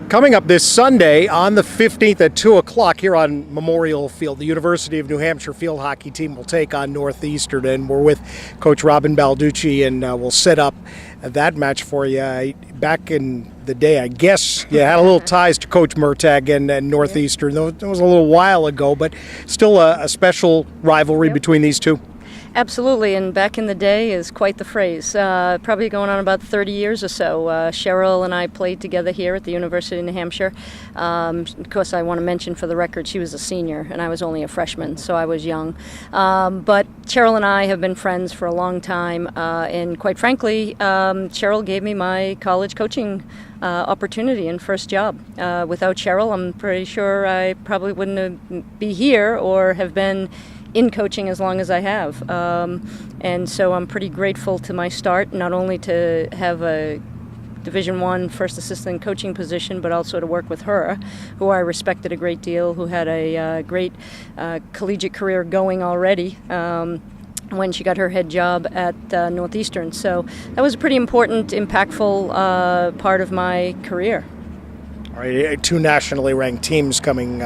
Coming up this Sunday on the 15th at 2 o'clock here on Memorial Field, the University of New Hampshire field hockey team will take on Northeastern, and we're with Coach Robin Balducci, and we'll set up that match for you. Back in the day, I guess you had a little ties to Coach Murtagh and Northeastern. That was a little while ago, but still a special rivalry between these two. Absolutely, and back in the day is quite the phrase. Probably going on about 30 years or so. Cheryl and I played together here at the University of New Hampshire. Of course, I want to mention for the record, she was a senior and I was only a freshman, so I was young. But Cheryl and I have been friends for a long time, and quite frankly, Cheryl gave me my college coaching opportunity and first job. Without Cheryl, I'm pretty sure I probably wouldn't be here or have been in coaching as long as I have. And so I'm pretty grateful to my start, not only to have a Division I first assistant coaching position, but also to work with her, who I respected a great deal, who had a great collegiate career going already when she got her head job at Northeastern. So that was a pretty important, impactful part of my career. All right, two nationally ranked teams coming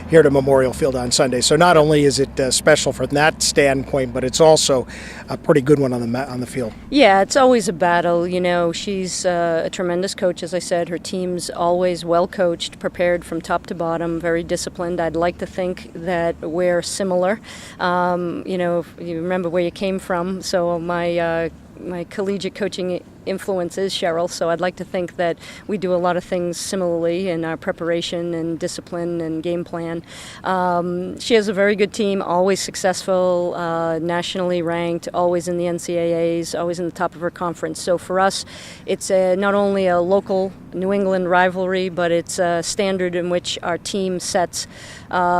here to Memorial Field on Sunday. So not only is it special from that standpoint, but it's also a pretty good one on the field. Yeah, it's always a battle. You know, she's a tremendous coach, as I said. Her team's always well coached, prepared from top to bottom, very disciplined. I'd like to think that we're similar. You know, if you remember where you came from. So my collegiate coaching influence is Cheryl, so I'd like to think that we do a lot of things similarly in our preparation and discipline and game plan. She has a very good team, always successful, nationally ranked, always in the NCAAs, always in the top of her conference. So for us, it's not only a local New England rivalry, but it's a standard in which our team sets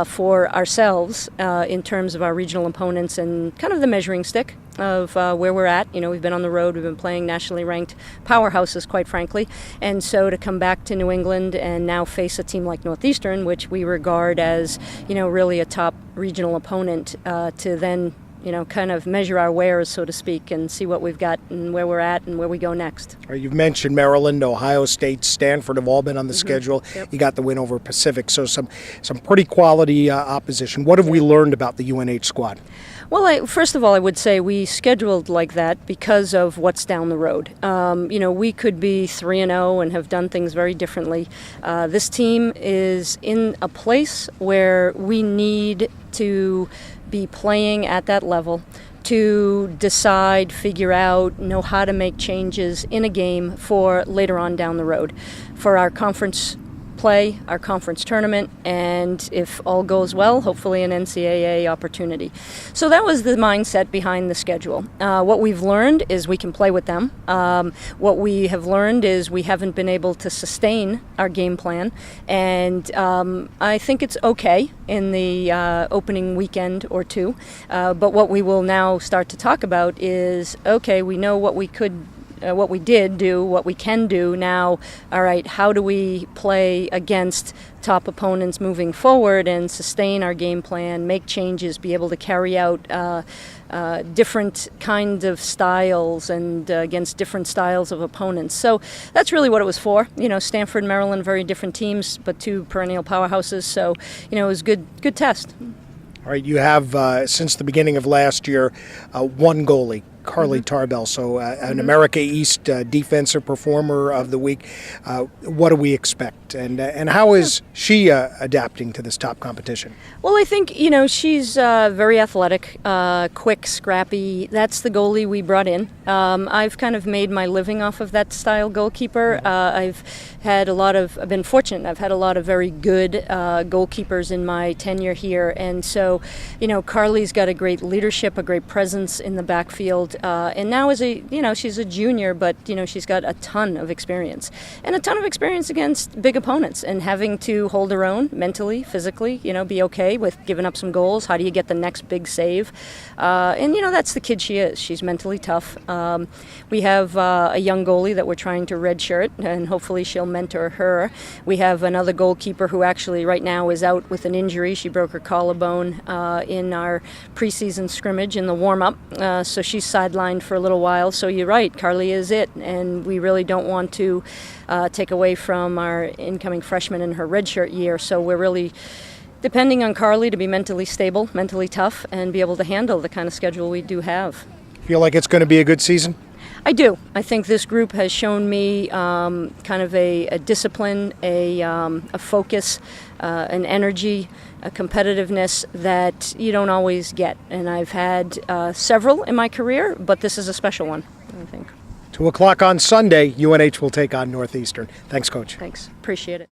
for ourselves in terms of our regional opponents and kind of the measuring stick of where we're at. You know, we've been on the road, we've been playing nationally ranked powerhouses, quite frankly, and so to come back to New England and now face a team like Northeastern, which we regard as, you know, really a top regional opponent, to then, you know, kind of measure our wares, so to speak, and see what we've got and where we're at and where we go next. All right, you've mentioned Maryland, Ohio State, Stanford have all been on the schedule. Yep. You got the win over Pacific, so some pretty quality opposition. What have we learned about the UNH squad? Well, first of all, I would say we scheduled like that because of what's down the road. You know, we could be 3-0 and have done things very differently. This team is in a place where we need to be playing at that level to decide, figure out, know how to make changes in a game for later on down the road, for our conference play, our conference tournament, and if all goes well, hopefully an NCAA opportunity. So that was the mindset behind the schedule. What we've learned is we can play with them. What we have learned is we haven't been able to sustain our game plan, and I think it's okay in the opening weekend or two. But what we will now start to talk about is, okay, we know what we could what we did do, what we can do now. All right, how do we play against top opponents moving forward and sustain our game plan, make changes, be able to carry out different kinds of styles and against different styles of opponents. So that's really what it was for. You know, Stanford, Maryland, very different teams, but two perennial powerhouses. So, you know, it was a good test. All right, you have, since the beginning of last year, one goalie, Carly Tarbell, so an America East Defensive Performer of the Week. What do we expect, and how is she adapting to this top competition? Well, I think, you know, she's very athletic, quick, scrappy. That's the goalie we brought in. I've kind of made my living off of that style goalkeeper. I've been fortunate. I've had a lot of very good goalkeepers in my tenure here, and so, you know, Carly's got a great leadership, a great presence in the backfield. And now she's a junior, but, you know, she's got a ton of experience against big opponents and having to hold her own mentally, physically, you know, be okay with giving up some goals. How do you get the next big save? And, you know, that's the kid she is. She's mentally tough. We have a young goalie that we're trying to redshirt, and hopefully she'll mentor her. We have another goalkeeper who actually right now is out with an injury. She broke her collarbone in our preseason scrimmage in the warm-up, so she's sidelined for a little while. So you're right, Carly is it, and we really don't want to take away from our incoming freshman in her redshirt year. So we're really depending on Carly to be mentally stable, mentally tough, and be able to handle the kind of schedule we do have. Feel like it's going to be a good season? I do. I think this group has shown me kind of a discipline, a focus, an energy, a competitiveness that you don't always get. And I've had several in my career, but this is a special one, I think. 2 o'clock on Sunday, UNH will take on Northeastern. Thanks, Coach. Thanks. Appreciate it.